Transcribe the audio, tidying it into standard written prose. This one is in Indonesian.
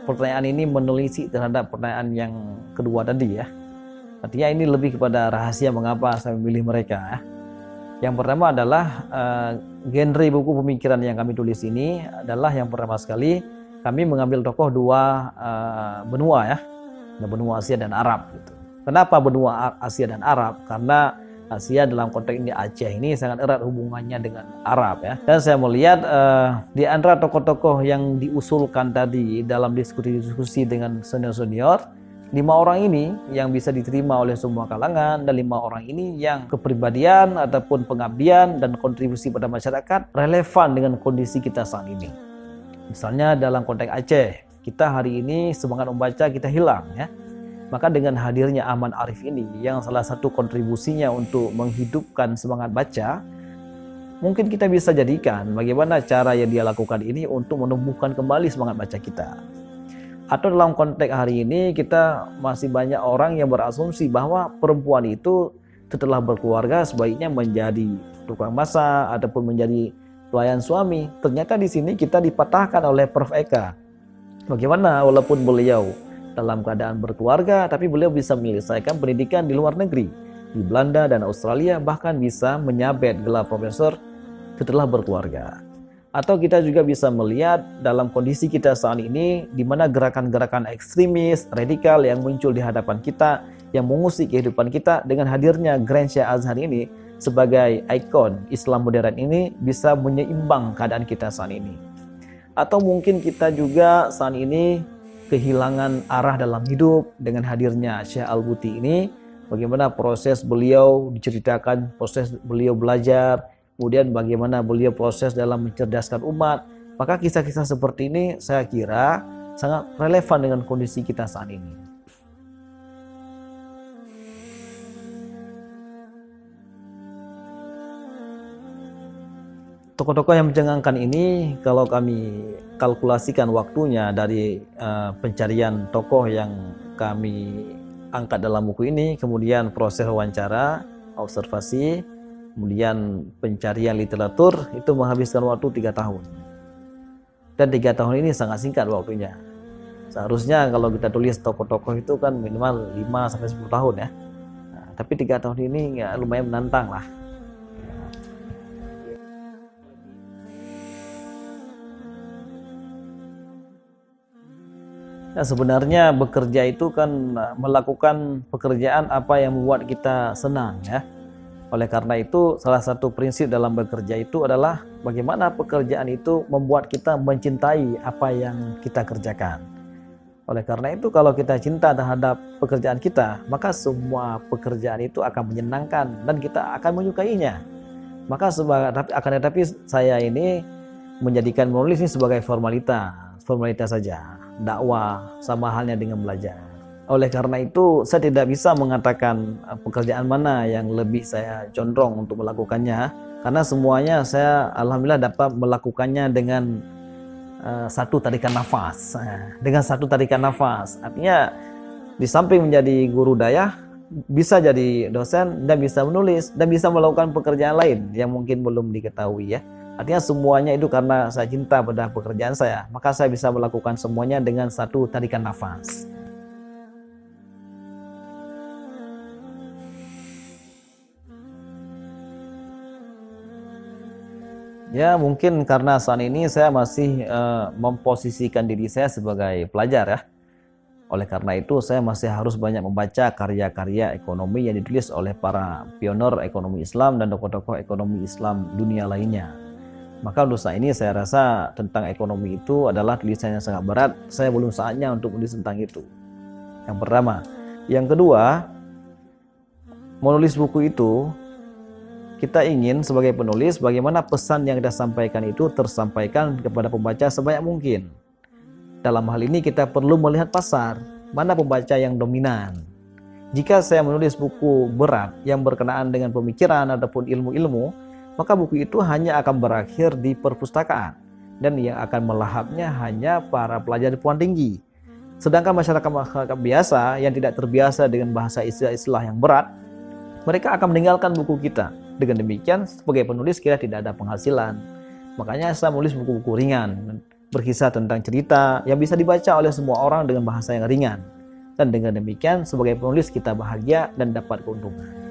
pertanyaan ini menelisik terhadap pertanyaan yang kedua tadi ya. Artinya ini lebih kepada rahasia mengapa saya memilih mereka ya. Yang pertama adalah genre buku pemikiran yang kami tulis ini adalah yang pertama sekali kami mengambil tokoh dua benua ya, benua Asia dan Arab gitu. Kenapa benua Asia dan Arab? Karena Asia dalam konteks ini Aceh ini sangat erat hubungannya dengan Arab ya. Dan saya melihat di antara tokoh-tokoh yang diusulkan tadi dalam diskusi-diskusi dengan senior-senior, 5 orang ini yang bisa diterima oleh semua kalangan dan 5 orang ini yang kepribadian ataupun pengabdian dan kontribusi pada masyarakat relevan dengan kondisi kita saat ini. Misalnya dalam konteks Aceh, kita hari ini semangat membaca kita hilang ya. Maka dengan hadirnya Ahmad Arif ini yang salah satu kontribusinya untuk menghidupkan semangat baca, mungkin kita bisa jadikan bagaimana cara yang dia lakukan ini untuk menumbuhkan kembali semangat baca kita. Atau dalam konteks hari ini kita masih banyak orang yang berasumsi bahwa perempuan itu setelah berkeluarga sebaiknya menjadi tukang masak ataupun menjadi pelayan suami. Ternyata di sini kita dipatahkan oleh Prof. Eka. Bagaimana walaupun beliau dalam keadaan berkeluarga, tapi beliau bisa menyelesaikan pendidikan di luar negeri, di Belanda dan Australia, bahkan bisa menyabet gelar profesor setelah berkeluarga. Atau kita juga bisa melihat dalam kondisi kita saat ini, di mana gerakan-gerakan ekstremis, radikal yang muncul di hadapan kita, yang mengusik kehidupan kita, dengan hadirnya Grand Syekh Azhar ini sebagai ikon Islam modern ini bisa menyeimbang keadaan kita saat ini. Atau mungkin kita juga saat ini kehilangan arah dalam hidup dengan hadirnya Syekh Al-Buti ini, bagaimana proses beliau diceritakan, proses beliau belajar, kemudian bagaimana beliau proses dalam mencerdaskan umat. Maka kisah-kisah seperti ini saya kira sangat relevan dengan kondisi kita saat ini. Tokoh-tokoh yang mencengangkan ini kalau kami kalkulasikan waktunya dari pencarian tokoh yang kami angkat dalam buku ini, kemudian proses wawancara, observasi, kemudian pencarian literatur, itu menghabiskan waktu 3 tahun. Dan 3 tahun ini sangat singkat waktunya. Seharusnya kalau kita tulis tokoh-tokoh itu kan minimal 5-10 tahun ya. Nah, tapi 3 tahun ini ya lumayan menantang lah. Nah, sebenarnya bekerja itu kan melakukan pekerjaan apa yang membuat kita senang ya. Oleh karena itu salah satu prinsip dalam bekerja itu adalah bagaimana pekerjaan itu membuat kita mencintai apa yang kita kerjakan. Oleh karena itu kalau kita cinta terhadap pekerjaan kita, maka semua pekerjaan itu akan menyenangkan dan kita akan menyukainya. Maka tetapi saya ini menjadikan menulis ini sebagai formalitas saja. Dakwah sama halnya dengan belajar. Oleh karena itu saya tidak bisa mengatakan pekerjaan mana yang lebih saya condong untuk melakukannya, karena semuanya saya alhamdulillah dapat melakukannya dengan satu tarikan nafas. Dengan satu tarikan nafas, artinya di samping menjadi guru dayah, bisa jadi dosen dan bisa menulis dan bisa melakukan pekerjaan lain yang mungkin belum diketahui ya. Artinya semuanya itu karena saya cinta pada pekerjaan saya, maka saya bisa melakukan semuanya dengan satu tarikan nafas. Ya mungkin karena saat ini saya masih memposisikan diri saya sebagai pelajar ya. Oleh karena itu saya masih harus banyak membaca karya-karya ekonomi yang ditulis oleh para pionir ekonomi Islam dan tokoh-tokoh ekonomi Islam dunia lainnya. Maka untuk saat ini saya rasa tentang ekonomi itu adalah tulisan yang sangat berat. Saya belum saatnya untuk menulis tentang itu. Yang pertama. Yang kedua, menulis buku itu kita ingin sebagai penulis bagaimana pesan yang kita sampaikan itu tersampaikan kepada pembaca sebanyak mungkin. Dalam hal ini kita perlu melihat pasar, mana pembaca yang dominan. Jika saya menulis buku berat yang berkenaan dengan pemikiran ataupun ilmu-ilmu, maka buku itu hanya akan berakhir di perpustakaan dan yang akan melahapnya hanya para pelajar di perguruan tinggi. Sedangkan masyarakat biasa yang tidak terbiasa dengan bahasa istilah-istilah yang berat, mereka akan meninggalkan buku kita. Dengan demikian sebagai penulis kita tidak ada penghasilan. Makanya saya menulis buku-buku ringan berkisah tentang cerita yang bisa dibaca oleh semua orang dengan bahasa yang ringan. Dan dengan demikian sebagai penulis kita bahagia dan dapat keuntungan.